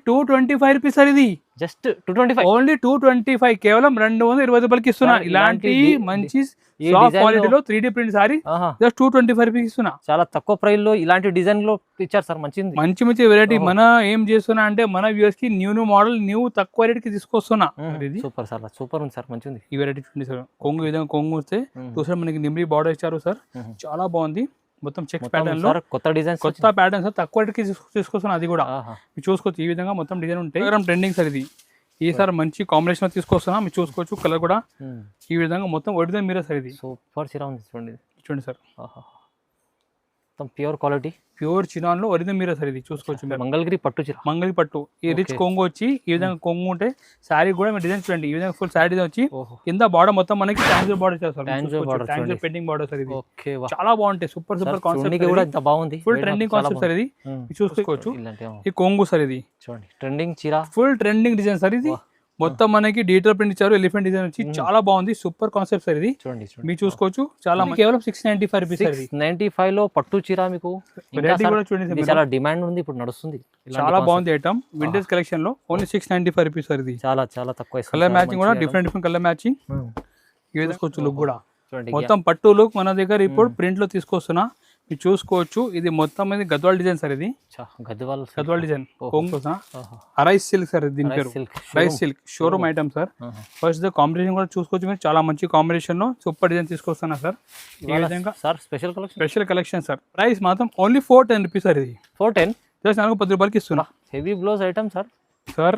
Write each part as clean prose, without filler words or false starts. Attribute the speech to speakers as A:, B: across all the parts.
A: ₹225 sir ఇది.
B: Just 225.
A: Only 225 కేవలం 220 రూపాయలకి ఇస్తున్నా. ఇలాంటి మంచి సాఫ్ట్ క్వాలిటీలో 3D print sorry just 225 rupees ఇస్తున్నా.
B: చాలా తక్కువ ప్రైస్ లో ఇలాంటి డిజైన్ లో ఇచ్చారు సార్. మంచి
A: మంచి వెరైటీ. మన ఏం చేస్తున్నా అంటే మన వ్యూవర్స్ కి న్యూ మోడల్ తక్కువ రేట్ కి తీసుకొస్తున్నా.
B: సూపర్ సార్, సూపర్ ఉంది సార్, మంచి ఉంది
A: ఈ వెరైటీ. చూడండి సార్, కొంగు విధంగా కొంగు వస్తే చూసారు మనకి నిమ్రీ బార్డర్ ఇచ్చారు సార్. చాలా బాగుంది. మొత్తం చెక్స్ ప్యాటర్న్ లో
B: కొత్త డిజైన్,
A: కొత్త ప్యాటర్న్ సార్. తక్కువ రేట్ కి తీసుకొస్తున్నా. అది కూడా మీరు చూసుకోవచ్చు. ఈ విధంగా మొత్తం డిజైన్ ఉంటాయి. ట్రెండింగ్ సార్ ఇది. ఈసారి మంచి కాంబినేషన్ లో తీసుకొస్తున్నా. మీరు చూసుకోవచ్చు కలర్ కూడా ఈ విధంగా మొత్తం ఒరిజినల్ మీరే సార్. ఇది
B: సూపర్ చీర ఉంది చూడండి.
A: చూడండి సార్,
B: మొత్తం ప్యూర్ క్వాలిటీ,
A: ప్యూర్ చినాన్ లో ఒరిజినల్ మీరే సార్. ఇది చూసుకోవచ్చు.
B: మంగళగిరి పట్టు చీర,
A: మంగళగిరి పట్టు. ఈ రిచ్ కొంగు వచ్చి ఈ విధంగా కొంగు ఉంటే శారీ కూడా మీరు డిజైన్ చూడండి. ఈ విధంగా ఫుల్ శారీ డిజైన్ వచ్చి కింద బార్డర్ మొత్తం మనకి ట్యాంజర్ బార్డర్ ఇచ్చారు sir. Tanjore painting border sir. ఇది చాలా బాగుంటాయి. సూపర్ కాన్సెప్ట్
B: కూడా ఎంత బాగుంది.
A: Full trending concept sir. ఇది చూసుకోవచ్చు. ఈ కొంగు సార్. ఇది
B: చూడండి, ట్రెండింగ్ చీర,
A: ఫుల్ ట్రెండింగ్ డిజైన్ సార్. ఇది మొత్తం మనకి డిజిటల్ ప్రింట్ ఇచ్చారు. ఎలిఫెంట్ డిజైన్ వచ్చి చాలా బాగుంది. Super concept sir. ఇది
B: చూడండి,
A: మీరు చూసుకోవచ్చు. చాలా కేవలం 695 రూపీస్.
B: 695 లో పట్టు చీర మీకు
A: కూడా చూడండి.
B: చాలా డిమాండ్ ఉంది, ఇప్పుడు నడుస్తుంది.
A: చాలా బాగుంది ఐటమ్. వింటేజ్ కలెక్షన్ లో ఓన్లీ 695 రూపీస్ సార్. ఇది
B: చాలా తక్కువ.
A: కలర్ మ్యాచింగ్ కూడా డిఫరెంట్ కలర్ మ్యాచింగ్. ఇది తీసుకోవచ్చు. లుక్ కూడా మొత్తం పట్టు లుక్ మన దగ్గర ఇప్పుడు ప్రింట్ లో తీసుకొస్తున్నా. మీరు చూసుకోవచ్చు. ఇది మొత్తం ఇది గద్వాల్ డిజైన్ సార్. ఇది Gadwal design rice silk sir. దీని పేరు rice silk showroom item sir. First combination కూడా చూసుకోవచ్చు. మీరు చాలా మంచి కాంబినేషన్ లో సూపర్ డిజైన్ తీసుకొస్తున్నా సార్. ఈ విధంగా
B: sir special
A: collection sir. Price మాత్రం ఓన్లీ 410 రూపీస్ సార్. ఇది
B: 410
A: జస్ట్ నాకు 10 రూపాయలకి ఇస్తున్నా.
B: Heavy blouse item sir.
A: Sir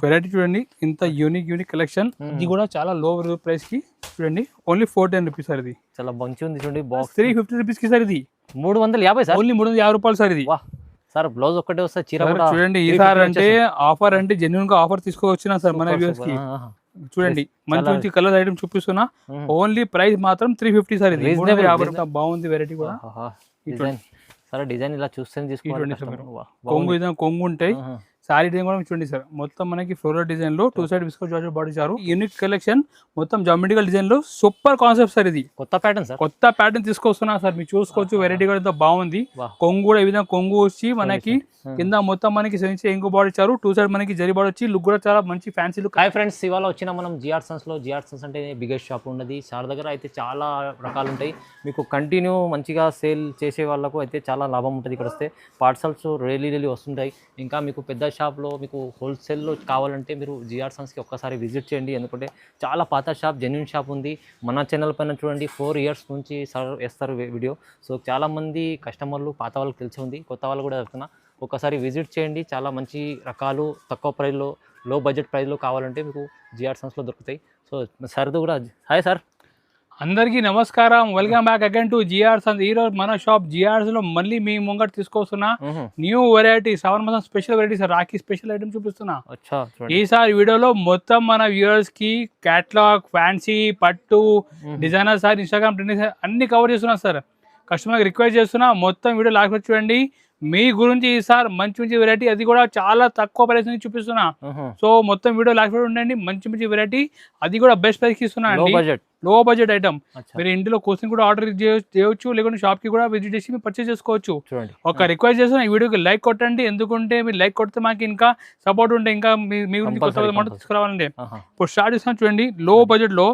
A: variety చూడండి. ఇంత యూనిక్ కలెక్షన్. ఇది కూడా చాలా లో ప్రైస్ కి చూడండి. Only 410 rupees sir. ఇది
B: చాలా మంచి ఉంది చూడండి. బాక్స్
A: 350 రూపీస్ కి సార్. ఇది
B: 350 సార్.
A: ఓన్లీ 350 రూపాయలు సార్. ఇది
B: సార్ బ్లౌజ్ ఒక్కటే వస్తే చీర
A: చూడండి. ఈసారి అంటే ఆఫర్ అంటే జెన్యున్ గా ఆఫర్ తీసుకొచ్చినా సార్ మన వ్యూవర్స్ కి. చూడండి మంచి కలర్ ఐటమ్ చూపిస్తున్నా. ఓన్లీ ప్రైస్ మాత్రం 350 సార్. ఇది బాగుంది వెరైటీ కూడా.
B: సరే డిజైన్ ఇలా చూస్తే తీసుకోండి.
A: కొంగు ఉంటాయి. సారీ డిజైన్ కూడా చూడండి సార్. మొత్తం మనకి ఫ్లోరల్ డిజైన్ లో 2 సైడ్ విస్కో జార్జెట్ బాడీ ఇచ్చారు. Unique collection. మొత్తం జామెట్రికల్ డిజైన్ లో సూపర్ కాన్సెప్ట్ సార్. ఇది
B: కొత్త ప్యాటర్న్ సార్.
A: కొత్త ప్యాటర్న్ తీసుకొస్తున్నా సార్. మీరు చూసుకోవచ్చు. వెరైటీ కూడా ఎంత బాగుంది. కొంగు కూడా ఈ విధంగా కొంగు వచ్చి మనకి కింద మొత్తం మనకి ఎంకు బాడీ ఇచ్చారు. 2 సైడ్ మనకి జరీ బాడీ వచ్చి లుక్ కూడా చాలా మంచి ఫ్యాన్సీ లుక్.
B: హాయ్ ఫ్రెండ్స్, ఇవాళ వచ్చిన మనం జిఆర్ సన్స్ లో. జిఆర్ సన్స్ అంటే బిగ్గెస్ట్ షాప్ ఉన్నది. సార్ దగ్గర అయితే చాలా రకాలు ఉంటాయి. మీకు కంటిన్యూ మంచిగా సేల్ చేసే వాళ్ళకు అయితే చాలా లాభం ఉంటుంది. ఇక్కడ వస్తే పార్సల్స్ రైలీ వస్తుంటాయి. ఇంకా మీకు పెద్ద షాప్లో మీకు హోల్సేల్లో కావాలంటే మీరు జిఆర్ సన్స్కి ఒక్కసారి విజిట్ చేయండి. ఎందుకంటే చాలా పాత షాప్, జెన్యూన్ షాప్ ఉంది. మన ఛానల్ పైన చూడండి 4 ఇయర్స్ నుంచి సార్ వేస్తారు వీడియో. సో చాలామంది కస్టమర్లు పాత వాళ్ళకి తెలిసి ఉంది, కొత్త వాళ్ళు కూడా చెప్తున్నా. ఒకసారి విజిట్ చేయండి. చాలా మంచి రకాలు తక్కువ ప్రైస్లో, లో బడ్జెట్ ప్రైస్లో కావాలంటే మీకు జిఆర్ సన్స్లో దొరుకుతాయి. సో సార్తో కూడా హాయ్ సార్.
A: అందరికీ నమస్కారం. Welcome back again to GR sons. ఈ రోజు మన షాప్ జిఆర్స్ లో మళ్ళీ మీ ముంగట తీసుకొస్తున్నా న్యూ వెరైటీ శ్రావణ మాసం special variety sir. Rakhi special item చూపిస్తున్నా. ఈసారి వీడియోలో మొత్తం మన వ్యూవర్స్ కి క్యాటలాగ్, ఫ్యాన్సీ, పట్టు, designer sir, Instagram trending sir అన్ని కవర్ చేస్తున్నా సార్. కస్టమర్కి రిక్వెస్ట్ చేస్తున్నా మొత్తం వీడియో లాస్ట్ చూడండి. మీ గురించి ఈసారి మంచి వెరైటీ, అది కూడా చాలా తక్కువ ప్రైస్ నుంచి చూపిస్తున్నా. సో మొత్తం వీడియో లాస్ట్ ఉండండి. మంచి వెరైటీ, అది కూడా బెస్ట్ ప్రైస్ కి ఇస్తున్నా. లో బడ్జెట్ ఐటమ్. మీరు ఇంట్లో కూర్చొని కూడా ఆర్డర్ చేయొచ్చు, లేకుంటే షాప్ కి కూడా విజిట్ చేసి మీరు పర్చేస్ చేసుకోవచ్చు. ఒక రిక్వెస్ట్ చేస్తున్నా, ఈ వీడియోకి లైక్ కొట్టండి. ఎందుకంటే మీరు లైక్ కొడితే మాకు ఇంకా సపోర్ట్ ఉంటే ఇంకా మీ గురించి కొత్త మాట తీసుకురావాలంటే. ఇప్పుడు స్టార్ట్ చేస్తున్నా చూడండి. లో బడ్జెట్ లో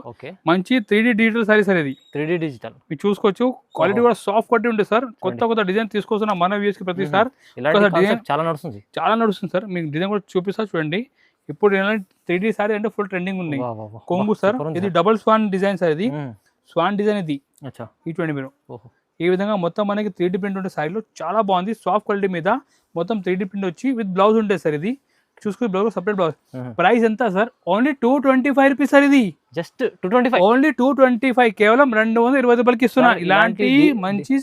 A: మంచి 3D డిజిటల్ సారీ సార్. ఇది
B: 3D డిజిటల్
A: మీరు చూసుకోవచ్చు. క్వాలిటీ కూడా సాఫ్ట్ క్వాలిటీ ఉంటుంది సార్. కొత్త డిజైన్ తీసుకొస్తున్నా మన వ్యూస్ కి. ప్రతి సార్
B: చాలా నడుస్తుంది
A: సార్. మీకు డిజైన్ కూడా చూపిస్తా చూడండి. ఇప్పుడు 3D సారీ అంటే ఫుల్ ట్రెండింగ్ ఉంది. కొంగు సార్. ఇది డబుల్ స్వాన్ డిజైన్ సార్. ఇది స్వాన్ డిజైన్. ఇది చూడండి మీరు. ఈ విధంగా మొత్తం మనకి 3D ప్రింట్ ఉంటే సారీలో చాలా బాగుంది. సాఫ్ట్ క్వాలిటీ మీద మొత్తం 3D ప్రింట్ వచ్చి విత్ బ్లౌజ్ ఉంటుంది సార్. ఇది చూసుకుని బ్లౌజ్ సపరేట్ బ్లౌజ్. ప్రైస్ ఎంత సార్? Only 225 rupees sir. ఇది
B: జస్ట్ 225.
A: ఓన్లీ 225 కేవలం 220 రూపాయలకి ఇస్తున్నా. ఇలాంటి మంచి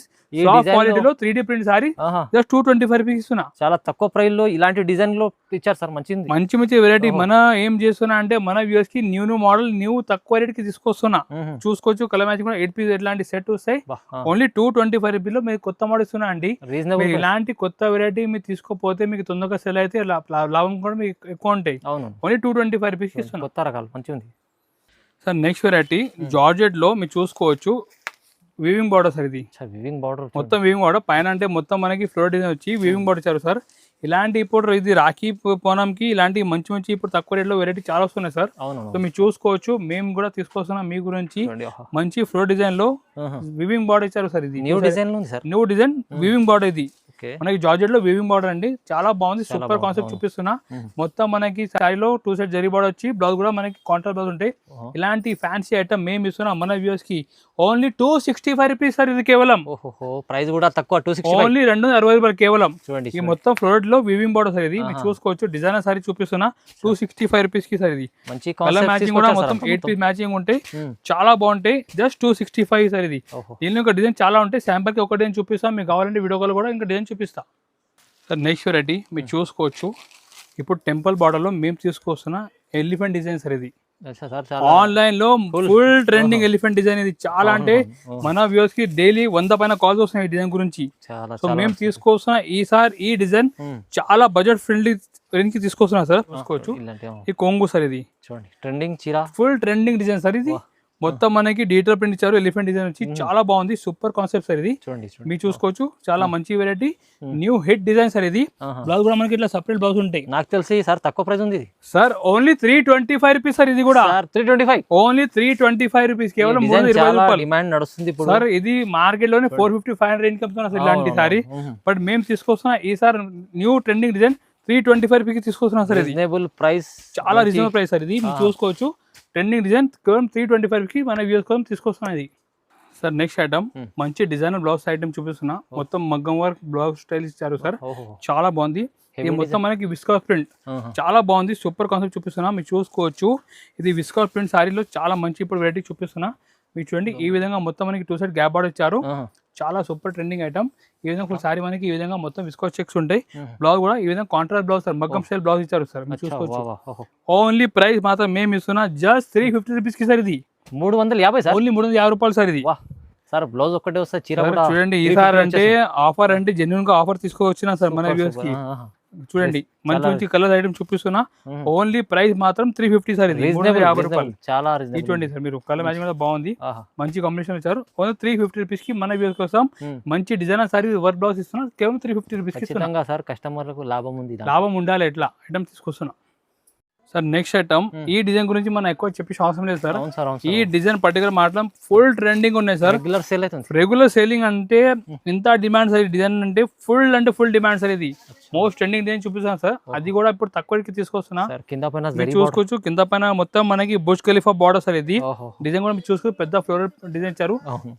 A: సాఫ్ట్ క్వాలిటీలో 3D print sorry just 225 rupees ఇస్తున్నా.
B: చాలా తక్కువ ప్రైస్ లో ఇలాంటి డిజైన్ లో ఇచ్చారు సార్. మంచి వెరైటీ. మన ఏం చేస్తున్నా అంటే మన వ్యూవర్స్ కి న్యూ మోడల్ తక్కువ రేట్ కి తీసుకొస్తున్నా. చూసుకోవచ్చు. కలర్ మ్యాచింగ్ కూడా 8 పీస్ ఇట్లాంటి సెట్ వస్తాయి. ఓన్లీ 225 రూపీస్ లో మీరు కొత్త మోడల్ ఇస్తున్నా అండి. ఇలాంటి కొత్త వెరైటీ మీరు తీసుకోపోతే మీకు తొందరగా సెల్ అయితే లాభం కూడా మీకు ఎక్కువ ఉంటాయి. ఓన్లీ 225 రూపీస్ ఇస్తున్నా. కొత్త రకాలు మంచి ఉంది
A: సార్. నెక్స్ట్ వెరైటీ జార్జెట్ లో మీరు చూసుకోవచ్చు. వీవింగ్ బార్డర్ సార్ ఇది,
B: వివింగ్ బార్డర్
A: మొత్తం వీవింగ్ బార్డర్ పైన అంటే మొత్తం మనకి ఫ్లోర్ డిజైన్ వచ్చి వీవింగ్ బార్డర్ ఇచ్చారు సార్. ఇలాంటి ఇప్పుడు ఇది రాఖీ పూనంకి ఇలాంటి మంచి మంచి ఇప్పుడు తక్కువ రేట్లో వెరైటీ చాలా వస్తున్నాయి సార్. సో మీరు చూసుకోవచ్చు, మేము కూడా తీసుకొస్తున్నాం మీ గురించి. మంచి ఫ్లోర్ డిజైన్ లో వీవింగ్ బార్డర్ ఇచ్చారు సార్. ఇది
B: న్యూ డిజైన్ ఉంది sir,
A: new design weaving border ఇది మనకి జార్జెట్ లో వీవింగ్ బార్డర్ అండి, చాలా బాగుంది. సూపర్ కాన్సెప్ట్ చూపిస్తున్నా. మొత్తం మనకి శారీలో 2 సైడ్ జరీ బార్డర్ వచ్చి బ్లౌజ్ కూడా మనకి కాంట్రాస్ట్ బ్లౌజ్ ఉంటాయి. ఇలాంటి ఫ్యాన్సీ ఐటమ్ మేము ఇస్తున్నాం మన వ్యూవర్స్ కి ఓన్లీ 265 రూపీస్ సార్. ఇది కేవలం
B: ప్రైస్ కూడా తక్కువ, 260,
A: ఓన్లీ 260 రూపాయలు కేవలం.
B: చూడండి
A: ఈ మొత్తం ఫ్లోర్ లో వీవింగ్ బార్డర్ సార్. ఇది మీరు చూసుకోవచ్చు, డిజైనర్ సారీ చూపిస్తున్నా 265 రూపీస్ కి సార్. ఇది
B: మంచి
A: కలర్ మ్యాచింగ్ కూడా మొత్తం 8 పీస్ మ్యాచింగ్ ఉంటాయి, చాలా బాగుంటాయి. Just 265 sir. ఇది దీని ఒక డిజైన్ చాలా ఉంటాయి, శాంపుల్ కి ఒక డిజైన్ చూపిస్తాం, మీకు కావాలంటే వీడియో కాల్ కూడా ఇంకా డిజైన్ చూపిస్తా సార్. నెక్స్ట్ వెరైటీ మీరు చూసుకోవచ్చు, ఇప్పుడు టెంపుల్ బార్డర్ లో మేము తీసుకొస్తున్న ఎలిఫెంట్ డిజైన్ సార్. ఇది ఆన్లైన్ లో ఫుల్ ట్రెండింగ్ ఎలిఫెంట్ డిజైన్. ఇది చాలా అంటే మన వ్యూవర్స్ కి డైలీ 100 పైన కాల్స్ వస్తున్నాయి ఈ డిజైన్ గురించి. సో మేము తీసుకొస్తున్న ఈసారి ఈ డిజైన్ చాలా బడ్జెట్ ఫ్రెండ్లీ రేంజ్ కి తీసుకొస్తున్నా సార్. చూసుకోవచ్చు, ఈ కొంగు సార్. ఇది
B: చూడండి ట్రెండింగ్ చీర,
A: ఫుల్ ట్రెండింగ్ డిజైన్ సార్. ఇది మొత్తం మనకి డిజిటల్ ప్రింట్ ఇచ్చారు, ఎలిఫెంట్ డిజైన్ వచ్చి చాలా బాగుంది, సూపర్ కాన్సెప్ట్ సార్. ఇది మీరు చూసుకోవచ్చు, చాలా మంచి variety, new hit design sir. ఇది బ్లౌజ్ కూడా మనకి ఇట్లా సపరేట్ బ్లౌజ్ ఉంటాయి.
B: నాకు తెలిసి సార్ తక్కువ ప్రైస్ ఉంది
A: సార్, ఓన్లీ 325 రూపీస్ సార్. ఇది కూడా
B: 325,
A: ఓన్లీ 325 రూపీస్, కేవలం 320 రూపాయలు
B: డిమాండ్ నడుస్తుంది ఇప్పుడు
A: సార్. ఇది మార్కెట్ లోనే 450-500 రేంజ్ కమ్ముతున్నా సార్ ఇలాంటి సారీ. బట్ మేము తీసుకొస్తున్నా ఈ sir new trending design 325 rupees తీసుకొస్తున్నా సార్. ఇది
B: రీజనబుల్ ప్రైస్,
A: చాలా రీజనబుల్ ప్రైస్ సార్. ఇది మీరు చూసుకోవచ్చు, ట్రెండింగ్ డిజైన్ కేవలం 325 కి మన వ్యూస్ కోసం తీసుకొస్తున్నా ఇది సార్. నెక్స్ట్ ఐటమ్ మంచి డిజైనర్ బ్లౌజ్ ఐటమ్ చూపిస్తున్నా, మొత్తం మగ్గం వర్క్ బ్లౌజ్ స్టైల్ ఇచ్చారు సార్, చాలా బాగుంది. ఇది మొత్తం మనకి విస్కాస్ ప్రింట్, చాలా బాగుంది, సూపర్ కాన్సెప్ట్ చూపిస్తున్నా. మీరు చూసుకోవచ్చు, ఇది విస్కాస్ ప్రింట్ సారీలో చాలా మంచి ఇప్పుడు వెరైటీ చూపిస్తున్నా. మీరు చూడండి, ఈ విధంగా మొత్తం మనకి 2 సైడ్ గ్యాప్ బార్డర్ ఇచ్చారు, చాలా సూపర్ ట్రెండింగ్ ఐటమ్. ఈ విధంగా ఫుల్ సారీ మనకి ఈ విధంగా మొత్తం విస్కాస్ చెక్స్ ఉంటాయి. బ్లౌజ్ కూడా ఈ విధంగా కాంట్రాస్ట్ బ్లౌజ్ సార్, మగ్గం స్టైల్ బ్లౌజ్ ఇచ్చారు సార్. మీరు చూసుకోవచ్చు, ఓన్లీ ప్రైస్ మాత్రం మేము ఇస్తున్నా జస్ట్ 350 రూపీస్ కి సార్. ఇది
B: 350 సార్,
A: ఓన్లీ 350 రూపాయలు సార్. ఇది
B: సార్ బ్లౌజ్ ఒక్కటే వస్తే చీర కూడా
A: చూడండి. ఈసారి అంటే ఆఫర్ అంటే జెన్యున్ గా ఆఫర్ తీసుకోవచ్చునా సార్ మన వ్యూవర్స్ కి. చూడండి, మంచి మంచి కలర్ ఐటమ్ చూపిస్తున్నా, ఓన్లీ ప్రైస్ మాత్రం 350 సార్. ఇది 350 రూపాయలు,
B: చాలా
A: చూడండి సార్. మీరు కలర్ మ్యాచింగ్ కూడా బాగుంది, మంచి కాంబినేషన్ ఇచ్చారు. ఓన్లీ 350 రూపీస్ కి మన వ్యూవర్స్ కోసం మంచి డిజైనర్ సారీ వర్క్ బ్లౌజ్ ఇస్తున్నా, కేవలం 350 రూపీస్ కి.
B: సార్ కస్టమర్లకు లాభం ఉంది,
A: లాభం ఉండాలి, ఎట్లా ఐటమ్ తీసుకొస్తున్నా సార్. నెక్స్ట్ ఐటమ్, ఈ డిజైన్ గురించి మనం ఎక్కువ చెప్పి అవసరం లేదు సార్. ఈ డిజైన్ పర్టికులర్ మాత్రం ఫుల్ ట్రెండింగ్ ఉన్నాయి సార్,
B: రెగ్యులర్ సేల్ అవుతుంది.
A: రెగ్యులర్ సేలింగ్ అంటే ఇంత డిమాండ్ సార్. ఈ డిజైన్ అంటే ఫుల్ డిమాండ్ సార్. ఇది మోస్ట్ ట్రెండింగ్ డిజైన్ చూపిస్తాను సార్. అది కూడా ఇప్పుడు తక్కువకి తీసుకొస్తున్నా.
B: కింద పైన
A: చూసుకోవచ్చు, కింద పైన మొత్తం మనకి బుర్జ్ ఖలీఫా బార్డర్ సార్. ఇది డిజైన్ కూడా మీరు చూసుకోవచ్చు, పెద్ద ఫ్లోరల్ డిజైన్ ఇచ్చారు,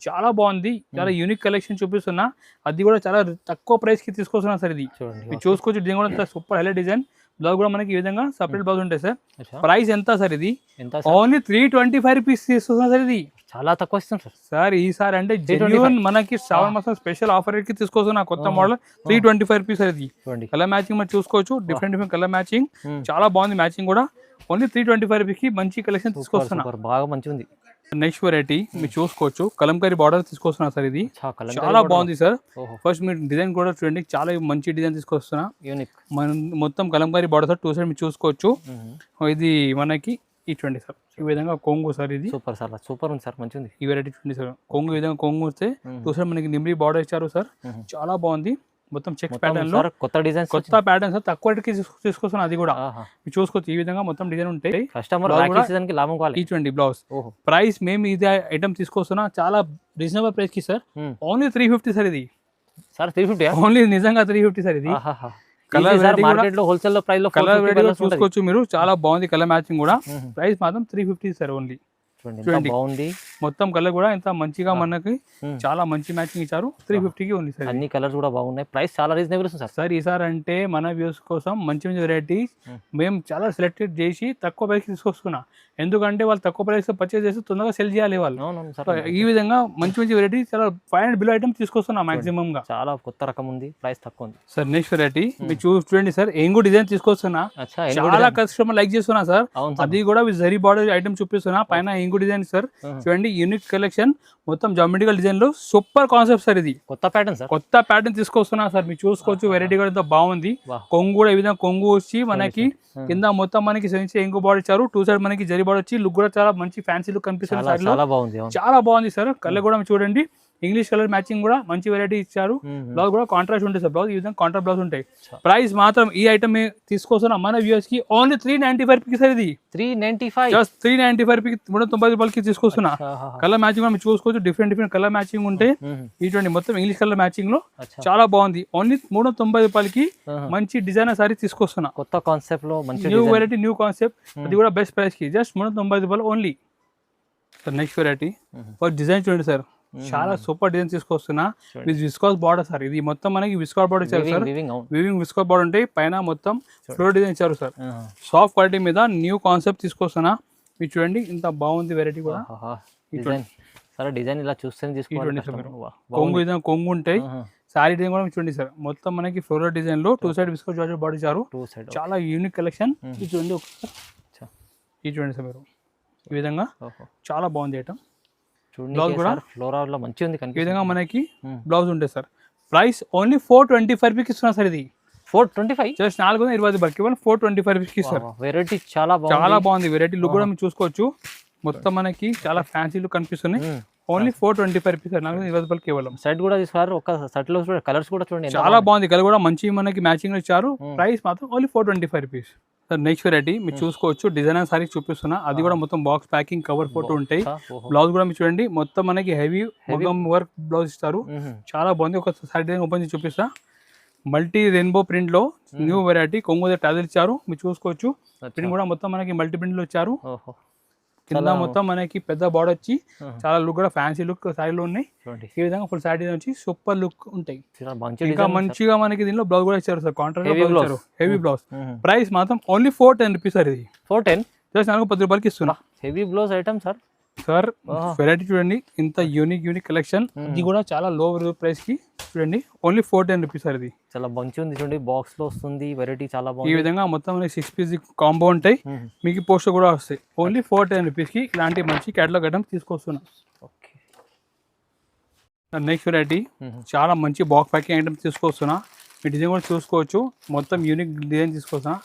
A: చాలా బాగుంది, చాలా యూనిక్ కలెక్షన్ చూపిస్తున్నా. అది కూడా చాలా తక్కువ ప్రైస్ కి తీసుకొస్తున్నా సార్. ఇది మీరు చూసుకోవచ్చు, డిజైన్ కూడా సూపర్ హైలైట్ డిజైన్. బ్లౌజ్ కూడా మనకి ఈ విధంగా సపరేట్ బ్లౌజ్ ఉంటాయి సార్. ప్రైస్ ఎంత సార్? ఇది ఓన్లీ 325 రూపీస్ తీసుకున్నా సార్. ఇది
B: చాలా తక్కువ ఇస్తాం సార్.
A: సార్ ఈసారి అంటే జెన్యూన్ మనకి శ్రావణ మాసం స్పెషల్ ఆఫర్ కి తీసుకొస్తున్నా కొత్త మోడల్ 325 రూపీస్ సార్. ఇది కలర్ మ్యాచింగ్ మనం చూసుకోవచ్చు, డిఫరెంట్ కలర్ మ్యాచింగ్, చాలా బాగుంది మ్యాచింగ్ కూడా. ఓన్లీ 325 రూపీస్ కి మంచి కలెక్షన్ తీసుకొస్తున్నా,
B: బాగా మంచిగా ఉంది.
A: నెక్స్ట్ వెరైటీ మీరు చూసుకోవచ్చు, కలంకారీ బార్డర్ తీసుకొస్తున్నా సార్. ఇది చాలా బాగుంది సార్. ఫస్ట్ మీరు డిజైన్ కూడా చూడండి, చాలా మంచి డిజైన్ తీసుకొస్తున్నా, మొత్తం కలంకారీ బార్డర్ సార్. 2 సైడ్ మీరు చూసుకోవచ్చు. ఇది మనకి ఈ చూడండి సార్, ఈ విధంగా కొంగు సార్. ఇది
B: సూపర్ సార్, సూపర్ ఉంది సార్, మంచిగా ఉంది.
A: ఈ వెరైటీ చూడండి సార్, కొంగు ఈ విధంగా కొంగు వస్తే 2 సైడ్ మనకి నిమ్రీ బార్డర్ ఇచ్చారు సార్, చాలా బాగుంది. మొత్తం చెక్స్ ప్యాటర్న్ లో
B: కొత్త డిజైన్,
A: కొత్త ప్యాటర్న్ సార్, తక్కువ తీసుకొస్తున్నా. అది కూడా మీరు చూసుకోవచ్చు, ఈ విధంగా మొత్తం డిజైన్ ఉంటాయి.
B: కస్టమర్
A: ఈ చూడండి బ్లౌజ్ ప్రైస్ మేము ఇది ఐటమ్ తీసుకొస్తున్నా చాలా రీజనబుల్ ప్రైస్ కి సార్. Only 350 sir. ఇది
B: సార్ 350
A: ఓన్లీ, నిజంగా 350 సార్. ఇది
B: కలర్ మార్కెట్ లో హోల్సేల్ లో ప్రైస్ లో
A: కలర్ చూసుకోవచ్చు మీరు, చాలా బాగుంది కలర్ మ్యాచింగ్ కూడా. ప్రైస్ మాత్రం 350 సార్ ఓన్లీ.
B: బాగుంది,
A: మొత్తం కలర్ కూడా ఎంత మంచిగా మనకి చాలా మంచి మ్యాచింగ్ ఇచ్చారు. 350 కి ఉంది సార్.
B: అన్ని కలర్స్ కూడా బాగున్నాయి, ప్రైస్ చాలా రీజనబుల్ సార్.
A: సార్ ఈసారి అంటే మన వ్యూస్ కోసం మంచి మంచి వెరైటీస్ మేము చాలా సెలెక్టెడ్ చేసి తక్కువ ప్రైస్ తీసుకొస్తున్నా. ఎందుకంటే వాళ్ళు తక్కువ ప్రైస్ పర్చేస్ చేసి తొందరగా సెల్ చేయాలి వాళ్ళు. ఈ విధంగా మంచి మంచి వెరైటీ చాలా 500 బిలో ఐటమ్స్ తీసుకొస్తున్నా మాక్సిమం గా.
B: చాలా కొత్త రకం ఉంది, ప్రైస్ తక్కువ ఉంది
A: సార్. నెక్స్ట్ వెరైటీ మీరు చూడండి సార్, ఎంగు డిజైన్ తీసుకొస్తున్నా, చాలా కస్టమర్ లైక్ చేస్తున్నా సార్. అది కూడా జరీ బార్డర్ ఐటమ్ చూపిస్తున్నా, పైన ఎంగు డిజైన్ సార్. చూడండి యూనిక్ కలెక్షన్, మొత్తం జామెట్రికల్ డిజైన్ లో సూపర్ కాన్సెప్ట్ సార్. ఇది
B: కొత్త ప్యాటర్న్ సార్,
A: కొత్త ప్యాటర్న్ తీసుకొస్తున్నా సార్. మీరు చూసుకోవచ్చు, వెరైటీ కూడా బాగుంది. కొంగు కూడా ఈ విధంగా కొంగు వచ్చి మనకి కింద మొత్తం మనకి ఎంగు బార్డర్ ఇచ్చారు. 2 సైడ్ మనకి జరీ బార్డర్ వచ్చి లుక్ కూడా చాలా మంచి ఫ్యాన్సీ లుక్ కనిపిస్తుంది. చాలా బాగుంది సార్. కలర్ కూడా చూడండి, ఇంగ్లీష్ కలర్ మ్యాచింగ్ కూడా మంచి వెరైటీ ఇచ్చారు. బ్లౌజ్ కూడా కాంట్రాస్ట్ ఉంటాయి సార్. బ్లౌజ్ ఈ విధంగా కాంట్రాస్ట్ బ్లౌజ్ ఉంటాయి. ప్రైస్ మాత్రం ఈ ఐటమ్ తీసుకొస్తున్నా మన వ్యూవర్స్ కి ఓన్లీ 395 రూపీస్ సార్. ఇది
B: 395
A: జస్ట్ 395 రూపీస్ 390 రూపాయలకి తీసుకొస్తున్నా. కలర్ మ్యాచింగ్ మనం చూసుకోవచ్చు, డిఫరెంట్ కలర్ మ్యాచింగ్ ఉంటాయి. ఇటువంటి మొత్తం ఇంగ్లీష్ కలర్ మ్యాచింగ్ లో చాలా బాగుంది. ఓన్లీ 390 రూపాయలకి మంచి డిజైనర్ సారీ తీసుకొస్తున్నా.
B: కొత్త కాన్సెప్ట్ లో మంచి
A: న్యూ వెరైటీ, న్యూ కాన్సెప్ట్, అది కూడా బెస్ట్ ప్రైస్ కి జస్ట్ 390 రూపాయలు only. Sir next variety design చూడండి సార్, చాలా సూపర్ డిజైన్ తీసుకొస్తున్నా. ఇది విస్కాస్ బార్డర్ సార్. ఇది మొత్తం మనకి విస్కాస్ బార్డర్ ఇచ్చారు సార్. వివింగ్ విస్కాస్ బార్డర్ ఉంటాయి, పైన మొత్తం ఫ్లోర్ డిజైన్ ఇచ్చారు సార్. సాఫ్ట్ క్వాలిటీ మీద న్యూ కాన్సెప్ట్ తీసుకొస్తున్నా. మీరు చూడండి ఇంత బాగుంది వెరైటీ కూడా.
B: సరే డిజైన్ ఇలా చూస్తే తీసుకోండి.
A: కొంగు ఉంటాయి. సారీ డిజైన్ కూడా చూడండి సార్, మొత్తం మనకి ఫ్లోరల్ డిజైన్ లో 2 సైడ్ విస్కాస్ జార్జెట్ బార్డర్ ఇచ్చారు. చాలా యూనిక్ కలెక్షన్. ఇది చూడండి ఒకసారి, ఇది చూడండి సార్ మీరు, ఈ విధంగా చాలా బాగుంది ఐటమ్. బ్లౌజ్ కూడా
B: ఫ్లోరల్ లో మంచి ఉంది.
A: ఈ విధంగా మనకి బ్లౌజ్ ఉంటాయి సార్. ప్రైస్ ఓన్లీ 425 రూపీస్ ఇస్తున్నా సార్. ఇది
B: 425
A: జస్ట్ 420 రూపాయలకి 425 రూపీస్ ఇస్తారు.
B: వెరైటీ చాలా
A: బాగుంది. వెరైటీ లుక్ కూడా మీరు చూసుకోవచ్చు. మొత్తం మనకి చాలా ఫ్యాన్సీ లుక్ కనిపిస్తున్నాయి. Only 425 rupees sir. 420 రూపాయలు కేవలం.
B: సెట్ కూడా తీసుకోవాలి. ఒక సెట్ లో కలర్స్ కూడా చూడండి
A: చాలా బాగుంది. కలర్ కూడా మంచి మనకి మ్యాచింగ్ ఇచ్చారు. ప్రైస్ మాత్రం only 425 rupees sir. Next variety మీరు చూసుకోవచ్చు, డిజైనర్ సారీ చూపిస్తున్నా. అది కూడా మొత్తం బాక్స్ ప్యాకింగ్, కవర్ ఫోటో ఉంటాయి. బ్లౌజ్ కూడా మీరు చూడండి, మొత్తం మనకి హెవీ వర్క్ బ్లౌజ్ ఇస్తారు. చాలా బాగుంది. ఒక సారీ డిజైన్ ఓపెన్ చేసి చూపిస్తా. మల్టీ రెయిన్బో ప్రింట్ లో న్యూ వెరైటీ కొంగు టాజల్ ఇచ్చారు. మీరు చూసుకోవచ్చు. ప్రింట్ కూడా మొత్తం మనకి మల్టీ ప్రింట్ లో ఇచ్చారు. కింద మొత్తం మనకి పెద్ద బార్డర్ వచ్చి చాలా లుక్ కూడా ఫ్యాన్సీ లుక్ సారీలో ఉన్నాయి. ఈ విధంగా ఫుల్ సారీ వచ్చి సూపర్ లుక్ ఉంటాయి. ఇంకా మంచిగా మనకి దీనిలో బ్లౌజ్ కూడా ఇచ్చారు sir. Contract heavy blouse. Price మాత్రం ఓన్లీ 410 రూపీస్ సార్. ఇది
B: 410
A: జస్ట్ 410 రూపాయలకి ఇస్తున్నా.
B: Heavy blouse item sir.
A: Sir variety చూడండి, ఇంత యూనిక్ కలెక్షన్. ఇది కూడా చాలా లో ప్రైస్ కి చూడండి. Only 410 rupees sir. ఇది
B: చాలా మంచి ఉంది చూడండి, బాక్స్ లో వస్తుంది. వెరైటీ చాలా బాగుంది.
A: ఈ విధంగా మొత్తం 6 పీస్ కాంబో ఉంటాయి. మీకు పోస్టర్ కూడా వస్తాయి. ఓన్లీ 410 రూపీస్ కి ఇలాంటి మంచి కేటలాగ్ ఐటమ్స్ తీసుకొస్తున్నా. నెక్స్ట్ వెరైటీ చాలా మంచి బాక్స్ ప్యాకింగ్ ఐటమ్స్ తీసుకొస్తున్నా. మీ డిజైన్ కూడా చూసుకోవచ్చు. మొత్తం యూనిక్ డిజైన్ తీసుకొస్తున్నా.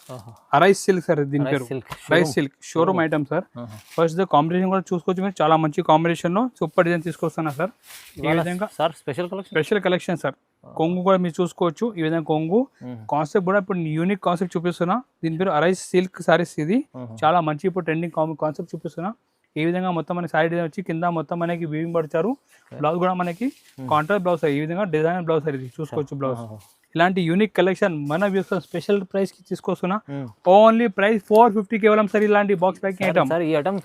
A: అరైస్ సిల్క్ సార్ దీని పేరు. Rice silk showroom item sir. First combination కూడా చూసుకోవచ్చు మీరు. చాలా మంచి కాంబినేషన్ లో సూపర్ డిజైన్ తీసుకొస్తున్నా సార్. ఈ విధంగా
B: సార్ స్పెషల్
A: కలెక్షన్ సార్. కొంగు కూడా మీరు చూసుకోవచ్చు. ఈ విధంగా కొంగు కాన్సెప్ట్ కూడా ఇప్పుడు యూనిక్ కాన్సెప్ట్ చూపిస్తున్నా. దీని పేరు అరైస్ సిల్క్ సారీస్. ఇది చాలా మంచి ఇప్పుడు ట్రెండింగ్ కాన్సెప్ట్ చూపిస్తున్నా. ఈ విధంగా మొత్తం మనకి సారీ డిజైన్ వచ్చి కింద మొత్తం మనకి వీవింగ్ పడతారు. బ్లౌజ్ కూడా మనకి కాంట్రాస్ట్ బ్లౌజ్. ఈ విధంగా డిజైనర్ బ్లౌజ్ సార్. ఇది చూసుకోవచ్చు బ్లౌజ్. ఇలాంటి యూనిక్ కలెక్షన్ మన వ్యూస్ స్పెషల్ ప్రైస్ కి తీసుకొస్తున్నా. ఓన్లీ ప్రైస్ 450 కేవలం సార్. ఇలాంటి box packing item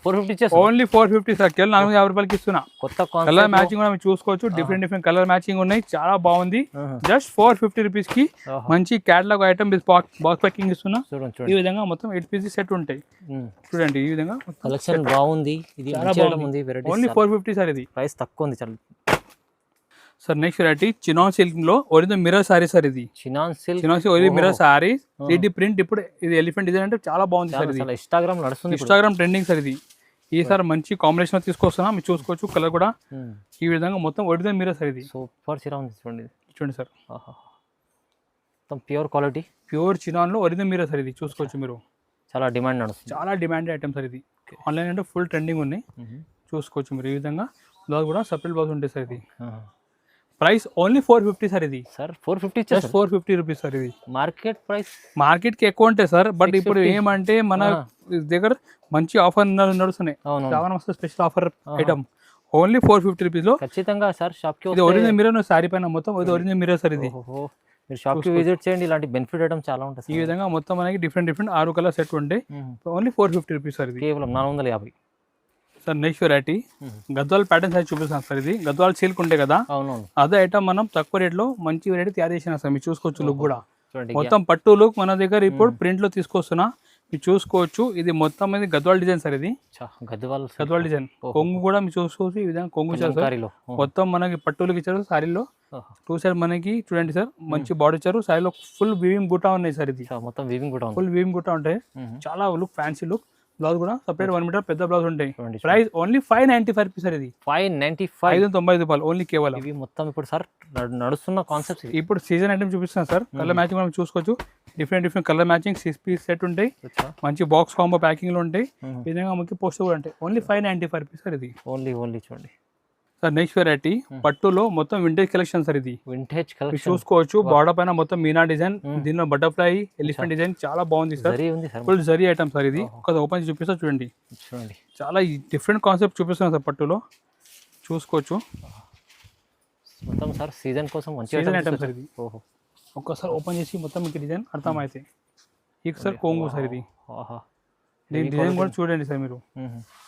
A: only 450 sir. కేవలం 450 రూపాయలకి ఇస్తున్నా.
B: కొత్త
A: కలర్ మ్యాచింగ్ కూడా మీరు చూసుకోవచ్చు. డిఫరెంట్ కలర్ మ్యాచింగ్ ఉన్నాయి. చాలా బాగుంది. జస్ట్ 450 రూపీస్ కి మంచి కేటలాగ్ ఐటమ్ బాక్స్ ప్యాకింగ్ ఇస్తున్నా. ఈ విధంగా మొత్తం 8 పీసెస్ సెట్ ఉంటాయి. చూడండి ఈ విధంగా
B: కలెక్షన్ బాగుంది. ఇది
A: ఓన్లీ 450 సార్. ఇది
B: ప్రైస్ తక్కువ ఉంది చాలా
A: sir. Next variety chinon silk లో ఒరిజినల్ మిర్రర్ సారీ సార్. ఇది chinon silk original mirror sorry 3D print. ఇప్పుడు ఇది ఎలిఫెంట్ డిజైన్ అంటే చాలా బాగుంది సార్. ఇది ఇన్స్టాగ్రామ్ ట్రెండింగ్ సార్. ఇది ఈసారి మంచి కాంబినేషన్ లో తీసుకొస్తున్నా. మీరు చూసుకోవచ్చు. కలర్ కూడా ఈ విధంగా మొత్తం ఒరిజినల్ మిర్రర్ సార్. ఇది
B: సూపర్ చిరా ఉంది
A: చూడండి సార్.
B: మొత్తం ప్యూర్ క్వాలిటీ,
A: ప్యూర్ చినాన్ లో ఒరిజినల్ మిర్రర్ సార్. ఇది చూసుకోవచ్చు మీరు.
B: చాలా డిమాండ్ నడుస్తుంది.
A: చాలా డిమాండ్ ఐటమ్ సార్. ఇది ఆన్లైన్ అంటే ఫుల్ ట్రెండింగ్ ఉన్నాయి. చూసుకోవచ్చు మీరు. ఈ విధంగా బ్లౌజ్ కూడా సపరేట్ బ్లౌజ్ ఉంటాయి సార్. ఇది ప్రైస్ ఓన్లీ 450 సార్. ఇది
B: సార్ 450
A: 450 రూపీస్ సార్. ఇది
B: మార్కెట్
A: కి ఎక్కువ ఉంటాయి సార్. బట్ ఇప్పుడు ఏమంటే మన దగ్గర మంచి ఆఫర్ నడుస్తున్నాయి. Special offer item only 450 rupees లో
B: ఖచ్చితంగా సార్. షాప్ కి
A: ఇది ఒరిజినల్ మిర్రర్ సారీ పైన మొత్తం ఇది ఒరిజినల్ మిర్రర్ సార్. ఇది
B: మీరు షాప్ కి విజిట్ చేయండి. ఇలాంటి బెనిఫిట్ ఐటమ్ చాలా ఉంటాయి.
A: ఈ విధంగా మొత్తం మనకి డిఫరెంట్ 6 కలర్ సెట్ ఉంటాయి. Only 450 rupees sir. ఇది
B: కేవలం 450
A: sir. Next variety Gadwal pattern sir చూపిస్తాను సార్. ఇది గద్వాల్ సిల్క్ ఉంటాయి కదా, అదే ఐటమ్ మనం తక్కువ రేట్ లో మంచి వెరైటీ తయారు చేసిన సార్. మీరు చూసుకోవచ్చు. లుక్ కూడా మొత్తం పట్టు లుక్ మన దగ్గర ఇప్పుడు ప్రింట్ లో తీసుకొస్తున్నా. మీరు చూసుకోవచ్చు. ఇది మొత్తం ఇది గద్వాల్ డిజైన్ సార్. ఇది గద్వాల్ డిజైన్. కొంగు కూడా మీరు చూసుకోవచ్చు. ఈ విధంగా కొంగు ఇచ్చారు. మొత్తం మనకి పట్టులకు ఇచ్చారు. సారీలో 2 సైడ్ మనకి చూడండి సార్ మంచి బార్డర్ ఇచ్చారు. సారీలో ఫుల్ వీవింగ్ బూటా ఉన్నాయి సార్. ఇది
B: మొత్తం
A: ఫుల్ వీవింగ్ బూటా ఉంటాయి. చాలా లుక్ ఫ్యాన్సీ లుక్. బ్లౌజ్ కూడా సపరేట్ 1 మీటర్ పెద్ద బ్లౌజ్ ఉంటాయి. Price only 595 rupees sir. ఇది 590 రూపాయలు ఓన్లీ కేవలం.
B: ఇవి మొత్తం ఇప్పుడు సార్ నడుస్తున్న కాన్సెప్ట్.
A: ఇప్పుడు సీజన్ ఐటమ్ చూపిస్తున్నాను సార్. కలర్ మ్యాచింగ్ మనం చూసుకోవచ్చు. Different colour matching 6 piece set ఉంటాయి. మంచి బాక్స్ కాంబో ప్యాకింగ్ లో ఉంటాయి. ఈ విధంగా మనకి పోస్టర్ కూడా ఉంటాయి. Only 595 rupees sir. ఇది
B: ఓన్లీ చూడండి
A: సార్ నెక్స్ట్ వెరైటీ పట్టులో మొత్తం వింటేజ్ కలెక్షన్ సార్ ఇది.
B: వింటేజ్
A: మీరు
B: కలెక్షన్
A: చూసుకోవచ్చు బార్డర్ పైన మొత్తం మీనా డిజైన్, దీనిలో బటర్ఫ్లై ఎలిఫెంట్ డిజైన్ చాలా బాగుంది సార్.
B: జరీ ఉంది sir.
A: Full zari item sir ఇది. ఒక ఓపెన్ చూపిస్తా చూడండి.
B: చూడండి
A: చాలా డిఫరెంట్ కాన్సెప్ట్ చూపిస్తున్నాం సార్ పట్టులో చూసుకోవచ్చు.
B: మొత్తం సార్ సీజన్ కోసం మంచి
A: సీజన్ ఐటమ్ సార్ ఇది.
B: ఓహో
A: ఒక్కసారి ఓపెన్ చేసి మొత్తం మీకు డిజైన్ అర్థమైతే ఇక సార్ కొంగు సార్ ఇది.
B: ఆహా
A: దీని డిజైన్ కూడా చూడండి సార్ మీరు.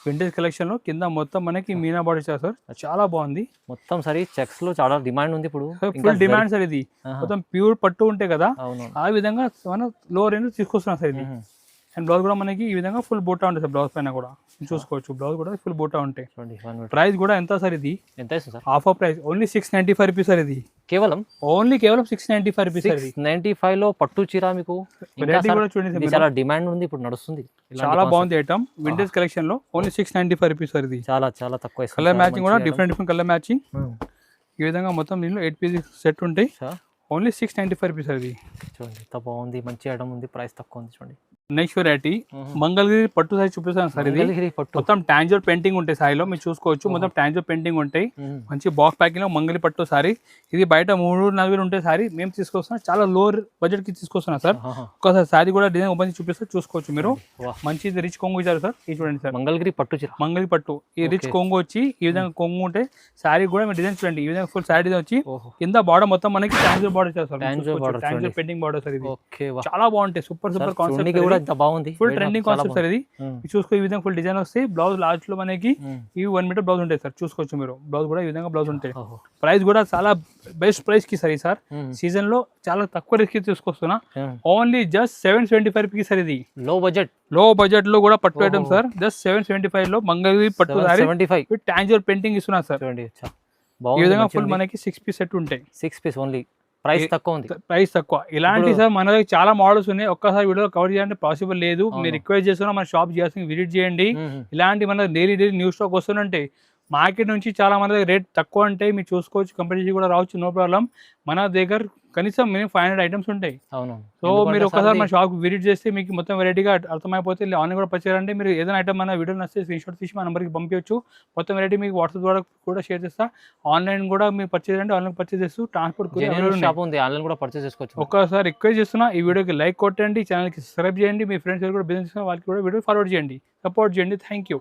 A: వింటేజ్ కలెక్షన్ లో కింద మొత్తం మనకి మీనా బాడీ ఇచ్చారు సార్. చాలా బాగుంది
B: మొత్తం సార్. ఈ చెక్స్ లో చాలా డిమాండ్ ఉంది ఇప్పుడు.
A: ఫుల్ డిమాండ్ సార్ ఇది. మొత్తం ప్యూర్ పట్టు ఉంటాయి కదా
B: అవును
A: ఆ విధంగా మనం లో రేంజ్ తీసుకొస్తున్నాం సార్ ఇది. అండ్ బ్లౌజ్ కూడా మనకి ఈ విధంగా ఫుల్ బూటా ఉంటుంది సార్. బ్లౌజ్ పైన కూడా చూసుకోవచ్చు. బ్లౌజ్ కూడా ఫుల్ బూటా ఉంటాయి. ప్రైస్ కూడా ఎంత సార్ ఇది?
B: ఎంత sir?
A: Offer price only 695 rupees sir ఇది. కేవలం 695 రూపీస్ సార్ ఇది.
B: 695 లో పట్టు చీర మీకు
A: వెరైటీ కూడా చూడండి సార్.
B: చాలా డిమాండ్ ఉంది ఇప్పుడు నడుస్తుంది.
A: చాలా బాగుంది ఐటమ్ వింటేజ్ కలెక్షన్ లో. ఓన్లీ 695 రూపీస్ సార్ ఇది.
B: చాలా చాలా తక్కువ.
A: కలర్ మ్యాచింగ్ కూడా డిఫరెంట్ కలర్ మ్యాచింగ్. ఈ విధంగా మొత్తం దీనిలో 8 పీస్ సెట్ ఉంటాయి. ఓన్లీ 695 రూపీస్ సార్ ఇది.
B: చూడండి ఎంత బాగుంది. మంచి ఐటమ్ ఉంది. ప్రైస్ తక్కువ ఉంది చూడండి.
A: నెక్స్ట్ వెరైటీ మంగళగిరి పట్టు సారీ చూపిస్తాను సార్ ఇది. మొత్తం టాంజర్ పెయింటింగ్ ఉంటాయి సారీలో మీరు చూసుకోవచ్చు. మొత్తం టాంజర్ పెయింటింగ్ ఉంటాయి. మంచి బాక్స్ ప్యాకింగ్ లో మంగళి పట్టు సారీ ఇది. బయట 3-4 ఉంటాయి సారీ. మేము తీసుకొస్తున్నాం చాలా లో బడ్జెట్ కి తీసుకొస్తున్నాం సార్. ఒకసారి సారీ కూడా డిజైన్ ఓపెన్ చూపిస్తే చూసుకోవచ్చు మీరు. మంచి రిచ్ కొంగు ఇచ్చారు సార్. ఇది చూడండి సార్.
B: మంగళగిరి పట్టు చీర.
A: మంగళగిరి పట్టు ఈ రిచ్ కొంగు వచ్చి ఈ విధంగా కొంగు ఉంటే సారీ కూడా మీరు డిజైన్ చూడండి. ఈ విధంగా ఫుల్ సారీ డిజైన్ వచ్చి కింద బార్డర్ మొత్తం మనకి టాంజర్ బార్డర్ ఇచ్చారు sir. Tanjore painting border sir ఇది. చాలా బాగుంటాయి. Super super concept.
B: బాగుంది.
A: ఫుల్ ట్రెండింగ్ కాన్సెప్ట్ సార్ ఇది. చూసుకో ఈ విధంగా ఫుల్ డిజైన్ వస్తాయి. బ్లౌజ్ లాస్ట్ లో మనకి ఈ 1 మీటర్ బ్లౌజ్ ఉంటాయి సార్. చూసుకోవచ్చు మీరు. బ్లౌజ్ కూడా ఈ విధంగా బ్లౌజ్ ఉంటాయి. ప్రైస్ కూడా చాలా బెస్ట్ ప్రైస్ కి సార్. సార్ సీజన్ లో చాలా తక్కువ రేట్ కి తీసుకొస్తున్నా. ఓన్లీ జస్ట్ 775 రూపీస్ సార్ ఇది. లో బడ్జెట్ లో కూడా పట్టు ఐటమ్ సార్. జస్ట్ 775 లో మంగళగిరి పట్టు సారీ విత్ టాంజర్ పెయింటింగ్ ఇస్తున్నా సార్. ఈ విధంగా ఫుల్ మనకి 6 పీస్ సెట్ ఉంటాయి. 6 పీస్ ఓన్లీ. ప్రైస్ తక్కువ ఉంది. ప్రైస్ తక్కువ. ఇలాంటి సార్ మన దగ్గర చాలా మోడల్స్ ఉన్నాయి. ఒక్కసారి వీడియో కవర్ చేయాలంటే పాసిబుల్ లేదు. మీరు రిక్వెస్ట్ చేస్తున్నా మన షాప్ చేయాల్సిన విజిట్ చేయండి. ఇలాంటి మన డైలీ న్యూ స్టాక్ వస్తుందంటే మార్కెట్ నుంచి చాలా మన దగ్గర రేట్ తక్కువ అంటే మీరు చూసుకోవచ్చు. కంపెనీ కూడా రావచ్చు. No problem. మన దగ్గర కనీసం మినిమం 500 ఐటమ్స్ ఉంటాయి. సో మీరు ఒకసారి మన షాప్ విజిట్ చేస్తే మీకు మొత్తం వెరైటీగా అర్థమైపోతే ఆన్లైన్ కూడా పర్చేజ్ అంటే మీరు ఏదైనా ఐటమ్ మన వీడియో నచ్చితే స్క్రీన్ షాట్ తీసి మా నెంబర్కి పంపించవచ్చు. మొత్తం వెరైటీ మీకు వాట్సాప్ ద్వారా కూడా షేర్ చేస్తా. ఆన్లైన్ కూడా మీరు పర్చేజ్ అంటే ఆన్లైన్ పర్చేజ్ చేస్తూ ట్రాన్స్పోర్ట్ ఆన్లైన్ కూడా పర్చేజ్ చేసుకోవచ్చు. ఒకసారి రిక్వెస్ట్ చేస్తున్నా ఈ వీడియోకి లైక్ కొట్టండి, ఛానల్కి సబ్స్క్రైబ్ చేయండి. మీ ఫ్రెండ్స్ కూడా బిజినెస్ వాళ్ళకి కూడా వీడియో ఫార్వర్డ్ చేయండి, సపోర్ట్ చేయండి. Thank you.